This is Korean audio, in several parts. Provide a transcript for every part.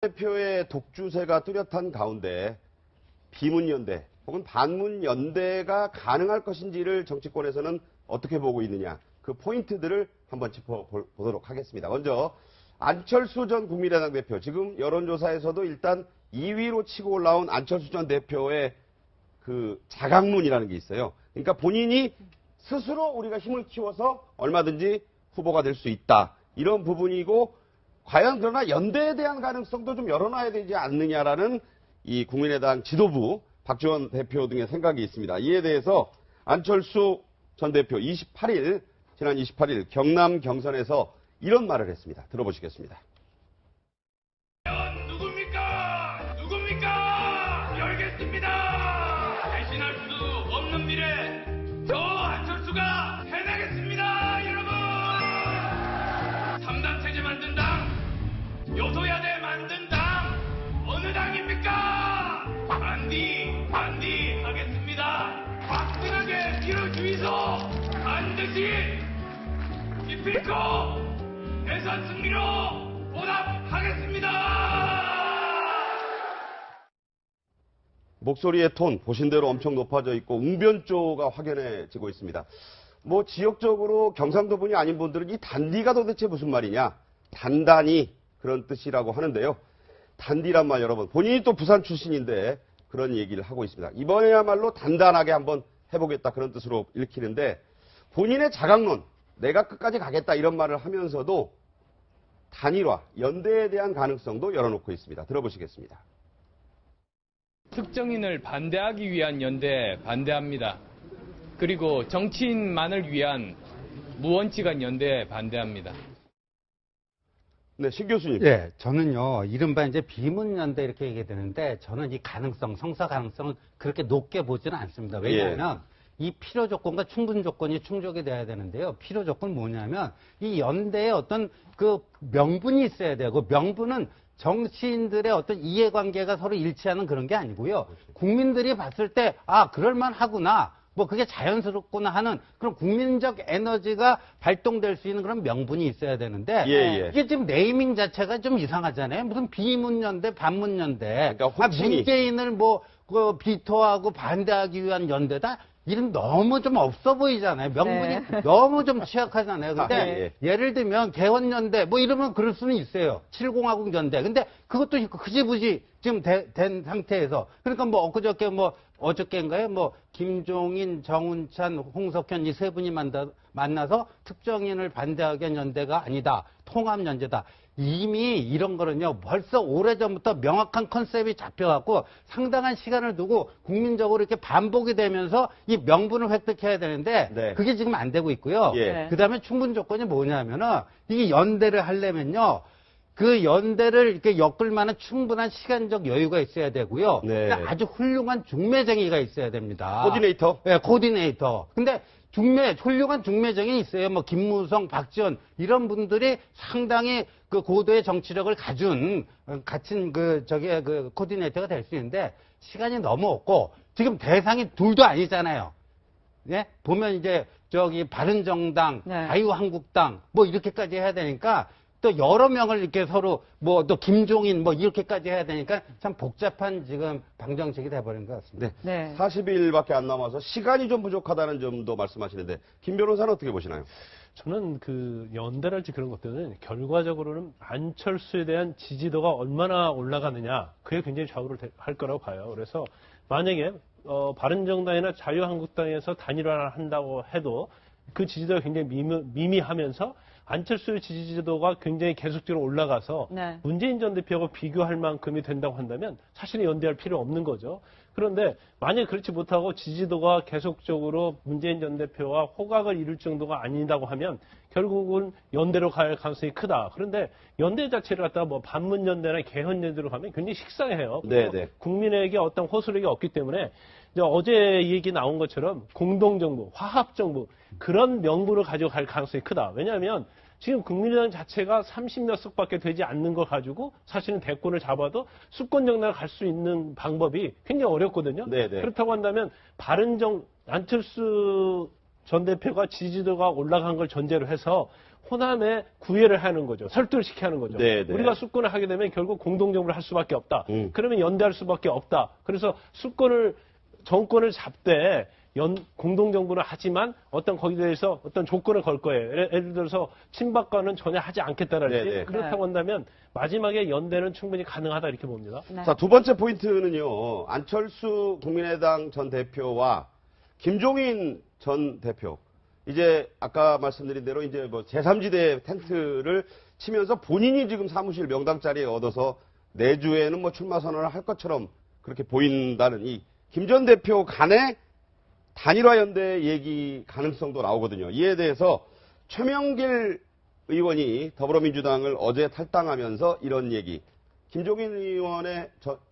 대표의 독주세가 뚜렷한 가운데 비문연대 혹은 반문연대가 가능할 것인지를 정치권에서는 어떻게 보고 있느냐, 그 포인트들을 한번 짚어보도록 하겠습니다. 먼저 안철수 전 국민의당 대표, 지금 여론조사에서도 일단 2위로 치고 올라온 안철수 전 대표의 그 자강론이라는 게 있어요. 그러니까 본인이 스스로 우리가 힘을 키워서 얼마든지 후보가 될 수 있다, 이런 부분이고, 과연 그러나 연대에 대한 가능성도 좀 열어놔야 되지 않느냐라는 이 국민의당 지도부 박지원 대표 등의 생각이 있습니다. 이에 대해서 안철수 전 대표 지난 28일 경남 경선에서 이런 말을 했습니다. 들어보시겠습니다. 누굽니까? 누굽니까? 열겠습니다. 대신할 수 없는 미래, 저 안철수가 해내겠습니다, 여러분. 3당 체제 만든 당, 여소야대 만든 당, 어느 당입니까? 반디 하겠습니다. 화끈하게 밀어주이소. 반드시 기필코 대선 승리로 보답하겠습니다. 목소리의 톤 보신 대로 엄청 높아져 있고 웅변조가 확연해지고 있습니다. 뭐 지역적으로 경상도 분이 아닌 분들은 이 단디가 도대체 무슨 말이냐, 단단히 그런 뜻이라고 하는데요. 단디란 말, 여러분 본인이 또 부산 출신인데 그런 얘기를 하고 있습니다. 이번에야말로 단단하게 한번 해보겠다, 그런 뜻으로 읽히는데, 본인의 자강론, 내가 끝까지 가겠다 이런 말을 하면서도 단일화, 연대에 대한 가능성도 열어놓고 있습니다. 들어보시겠습니다. 특정인을 반대하기 위한 연대 반대합니다. 그리고 정치인만을 위한 무원칙한 연대 반대합니다. 네, 신 교수님. 예, 저는요, 이른바 이제 비문연대 이렇게 얘기되는데, 저는 이 가능성, 성사 가능성은 그렇게 높게 보지는 않습니다. 왜냐하면, 이 필요 조건과 충분 조건이 충족이 돼야 되는데요. 필요 조건은 뭐냐면, 이 연대에 어떤 그 명분이 있어야 되고, 명분은 정치인들의 어떤 이해관계가 서로 일치하는 그런 게 아니고요. 국민들이 봤을 때, 아, 그럴만 하구나, 뭐 그게 자연스럽구나 하는 그런 국민적 에너지가 발동될 수 있는 그런 명분이 있어야 되는데, 이게 지금 네이밍 자체가 좀 이상하잖아요. 무슨 비문연대, 반문연대. 그러니까 문재인을 뭐 그 비토하고 반대하기 위한 연대다. 이름 너무 좀 없어 보이잖아요. 명분이 너무 좀 취약하잖아요. 근데 예를 들면 개헌연대 뭐 이러면 그럴 수는 있어요. 70하고 연대. 근데 그것도 흐지부지 지금 된 상태에서, 그러니까 뭐 엊그저께 뭐 어저께인가요? 뭐 김종인, 정운찬, 홍석현 이 세 분이 만나서 특정인을 반대하기 위한 연대가 아니다, 통합연대다. 이미 이런 거는요, 벌써 오래전부터 명확한 컨셉이 잡혀갖고 상당한 시간을 두고 국민적으로 이렇게 반복이 되면서 이 명분을 획득해야 되는데, 그게 지금 안 되고 있고요. 그 다음에 충분 조건이 뭐냐면은, 이게 연대를 하려면요, 그 연대를 이렇게 엮을 만한 충분한 시간적 여유가 있어야 되고요. 아주 훌륭한 중매쟁이가 있어야 됩니다. 코디네이터? 네, 코디네이터. 근데 훌륭한 중매쟁이 있어요. 뭐, 김무성, 박지원, 이런 분들이 상당히 그 고도의 정치력을 갖춘 그 코디네이터가 될 수 있는데, 시간이 너무 없고, 지금 대상이 둘도 아니잖아요. 예? 보면 이제, 바른정당, 자유한국당, 뭐, 이렇게까지 해야 되니까, 또 여러 명을 이렇게 서로 뭐 또 김종인 뭐 이렇게까지 해야 되니까 참 복잡한 지금 방정식이 돼버린 것 같습니다. 네. 40일밖에 안 남아서 시간이 좀 부족하다는 점도 말씀하시는데, 김 변호사는 어떻게 보시나요? 저는 그 연대랄지 그런 것들은 결과적으로는 안철수에 대한 지지도가 얼마나 올라가느냐, 그게 굉장히 좌우를 할 거라고 봐요. 그래서 만약에 바른정당이나 자유한국당에서 단일화를 한다고 해도 그 지지도가 굉장히 미미하면서 안철수의 지지도가 굉장히 계속적으로 올라가서 문재인 전 대표하고 비교할 만큼이 된다고 한다면 사실은 연대할 필요 없는 거죠. 그런데 만약에 그렇지 못하고 지지도가 계속적으로 문재인 전 대표와 호각을 이룰 정도가 아니다고 하면 결국은 연대로 갈 가능성이 크다. 그런데 연대 자체를 갖다가 뭐 반문연대나 개헌연대로 가면 굉장히 식상해요. 국민에게 어떤 호소력이 없기 때문에 어제 얘기 나온 것처럼 공동정부, 화합정부, 그런 명분을 가지고 갈 가능성이 크다. 왜냐하면 지금 국민의당 자체가 30몇 석밖에 되지 않는 걸 가지고 사실은 대권을 잡아도 수권 정당을 갈 수 있는 방법이 굉장히 어렵거든요. 그렇다고 한다면 안철수 전 대표가 지지도가 올라간 걸 전제로 해서 호남에 구애를 하는 거죠. 설득을 시켜야 하는 거죠. 네, 네. 우리가 수권을 하게 되면 결국 공동정부를 할 수밖에 없다. 음. 그러면 연대할 수밖에 없다. 그래서 정권을 잡되 공동정부를 하지만 어떤 거기에 대해서 어떤 조건을 걸 거예요. 예를 들어서 친박과는 전혀 하지 않겠다라든지 네, 네. 그렇다고 한다면 마지막에 연대는 충분히 가능하다 이렇게 봅니다. 네. 자, 두 번째 포인트는요. 안철수 국민의당 전 대표와 김종인 전 대표. 이제 아까 말씀드린 대로 이제 뭐 제3지대 텐트를 치면서 본인이 지금 사무실 명당 자리에 얻어서 내주에는 뭐 출마 선언을 할 것처럼 그렇게 보인다는 이 김 전 대표 간의 단일화 연대 얘기 가능성도 나오거든요. 이에 대해서 최명길 의원이 더불어민주당을 어제 탈당하면서 이런 얘기. 김종인 의원의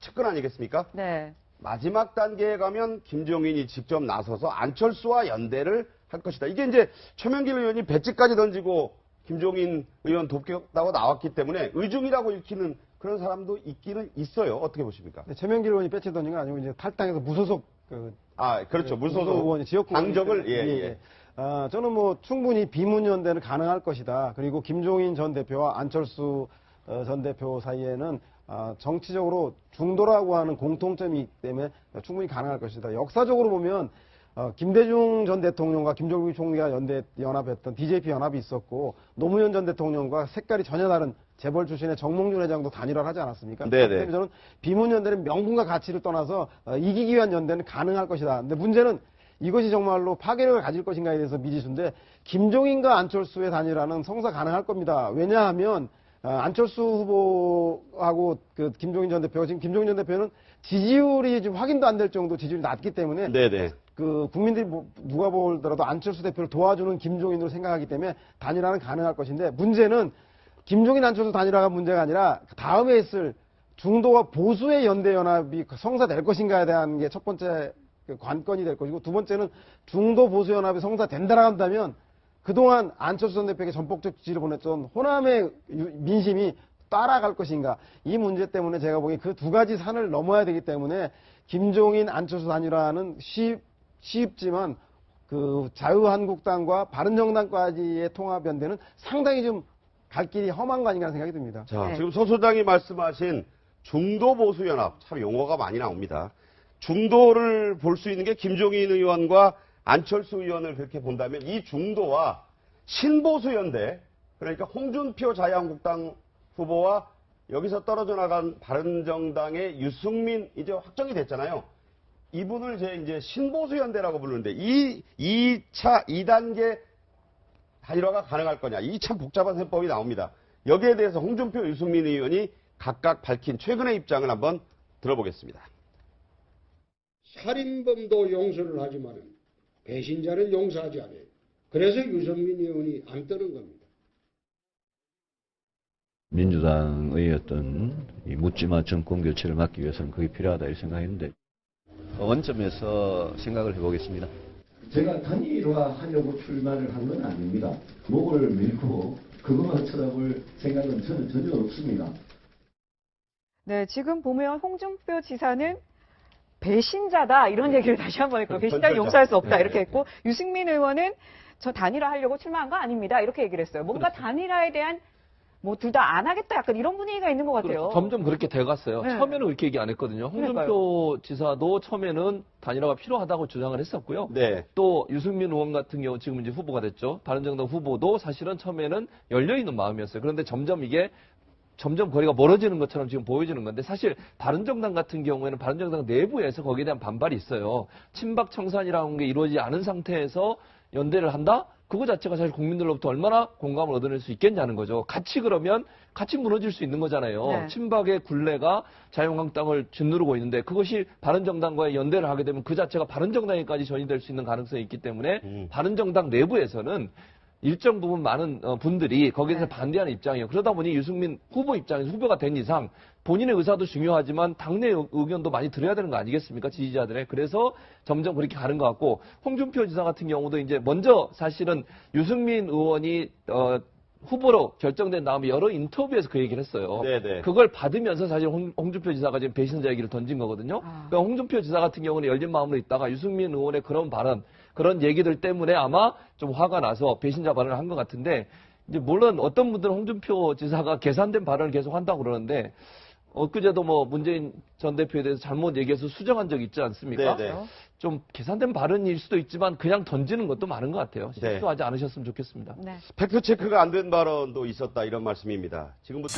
측근 아니겠습니까? 네. 마지막 단계에 가면 김종인이 직접 나서서 안철수와 연대를 할 것이다. 이게 이제 최명길 의원이 배지까지 던지고 김종인 의원 돕겠다고 나왔기 때문에 의중이라고 읽히는 그런 사람도 있기는 있어요. 어떻게 보십니까? 네, 최명길 의원이 배치 던진 건 아니고 이제 탈당해서 무소속 그렇죠. 무소속 의원이 지역구 당적을 예. 저는 뭐 충분히 비문연대는 가능할 것이다. 그리고 김종인 전 대표와 안철수 전 대표 사이에는 정치적으로 중도라고 하는 공통점이 있기 때문에 충분히 가능할 것이다. 역사적으로 보면 김대중 전 대통령과 김정일 총리가 연합했던 DJP 연합이 있었고 노무현 전 대통령과 색깔이 전혀 다른 재벌 출신의 정몽준 회장도 단일화를 하지 않았습니까? 네네. 그렇기 때문에 저는 비문연대는 명분과 가치를 떠나서 이기기 위한 연대는 가능할 것이다. 근데 문제는 이것이 정말로 파괴력을 가질 것인가에 대해서 미지수인데 김종인과 안철수의 단일화는 성사 가능할 겁니다. 왜냐하면 안철수 후보하고 그 김종인 전 대표가 지금 김종인 전 대표는 지지율이 지금 확인도 안 될 정도 지지율이 낮기 때문에 네네. 그 국민들이 누가 보더라도 안철수 대표를 도와주는 김종인으로 생각하기 때문에 단일화는 가능할 것인데 문제는 김종인 안철수 단일화가 문제가 아니라 다음에 있을 중도와 보수의 연대 연합이 성사될 것인가에 대한 게 첫 번째 관건이 될 것이고 두 번째는 중도 보수 연합이 성사된다라고 한다면 그동안 안철수 전 대표에게 전폭적 지지를 보냈던 호남의 민심이 따라갈 것인가 이 문제 때문에 제가 보기에 그 두 가지 산을 넘어야 되기 때문에 김종인 안철수 단일화는 쉽지만 그 자유한국당과 바른정당까지의 통합 연대는 상당히 좀 갈 길이 험한 거 아닌가 하는 생각이 듭니다. 자, 네. 지금 소 소장이 말씀하신 중도 보수 연합 참 용어가 많이 나옵니다. 중도를 볼 수 있는 게 김종인 의원과 안철수 의원을 그렇게 본다면 이 중도와 신보수 연대 그러니까 홍준표 자유한국당 후보와 여기서 떨어져 나간 바른정당의 유승민 이제 확정이 됐잖아요. 이분을 이제 신보수 연대라고 부르는데 이 2단계 단일화가 가능할 거냐. 이 참 복잡한 셈법이 나옵니다. 여기에 대해서 홍준표, 유승민 의원이 각각 밝힌 최근의 입장을 한번 들어보겠습니다. 살인범도 용서를 하지만 배신자를 용서하지 않아요. 그래서 유승민 의원이 안 뜨는 겁니다. 민주당의 어떤 이 묻지마 정권 교체를 막기 위해서는 그게 필요하다 이렇게 생각했는데 원점에서 생각을 해보겠습니다. 제가 단일화하려고 출마를 한 건 아닙니다. 목을 밀고 그것만 쳐다볼 생각은 저는 전혀 없습니다. 네, 지금 보면 홍준표 지사는 배신자다 이런 얘기를 다시 한번 했고 배신자를 용서할 수 없다 이렇게 했고 유승민 의원은 저 단일화 하려고 출마한 거 아닙니다 이렇게 얘기를 했어요. 뭔가 단일화에 대한 뭐 둘 다 안 하겠다 약간 이런 분위기가 있는 것 같아요. 그렇죠. 점점 그렇게 돼갔어요. 네. 처음에는 그렇게 얘기 안 했거든요. 홍준표 그러니까요. 지사도 처음에는 단일화가 필요하다고 주장을 했었고요. 네. 또 유승민 의원 같은 경우 지금 이제 후보가 됐죠. 바른정당 후보도 사실은 처음에는 열려있는 마음이었어요. 그런데 점점 이게 점점 거리가 멀어지는 것처럼 지금 보여지는 건데 사실 바른정당 같은 경우에는 바른정당 내부에서 거기에 대한 반발이 있어요. 친박 청산이라는 게 이루어지지 않은 상태에서 연대를 한다? 그거 자체가 사실 국민들로부터 얼마나 공감을 얻어낼 수 있겠냐는 거죠. 같이 그러면 같이 무너질 수 있는 거잖아요. 네. 친박의 굴레가 자유한국당을 짓누르고 있는데 그것이 바른정당과의 연대를 하게 되면 그 자체가 바른정당에까지 전이될 수 있는 가능성이 있기 때문에 바른정당 내부에서는 일정 부분 많은 분들이 거기에 대해서 반대하는 입장이에요. 그러다 보니 유승민 후보 입장에서 후보가 된 이상 본인의 의사도 중요하지만 당내 의견도 많이 들어야 되는 거 아니겠습니까? 지지자들의. 그래서 점점 그렇게 가는 것 같고 홍준표 지사 같은 경우도 이제 먼저 사실은 유승민 의원이 후보로 결정된 다음에 여러 인터뷰에서 그 얘기를 했어요. 네네. 그걸 받으면서 사실 홍준표 지사가 지금 배신자 얘기를 던진 거거든요. 그러니까 홍준표 지사 같은 경우는 열린 마음으로 있다가 유승민 의원의 그런 발언, 그런 얘기들 때문에 아마 좀 화가 나서 배신자 발언을 한 것 같은데, 이제 물론 어떤 분들은 홍준표 지사가 계산된 발언을 계속 한다고 그러는데, 엊그제도 뭐 문재인 전 대표에 대해서 잘못 얘기해서 수정한 적 있지 않습니까? 네네. 좀 계산된 발언일 수도 있지만 그냥 던지는 것도 많은 것 같아요. 실수하지 않으셨으면 좋겠습니다. 네. 팩트 체크가 안 된 발언도 있었다 이런 말씀입니다. 지금부터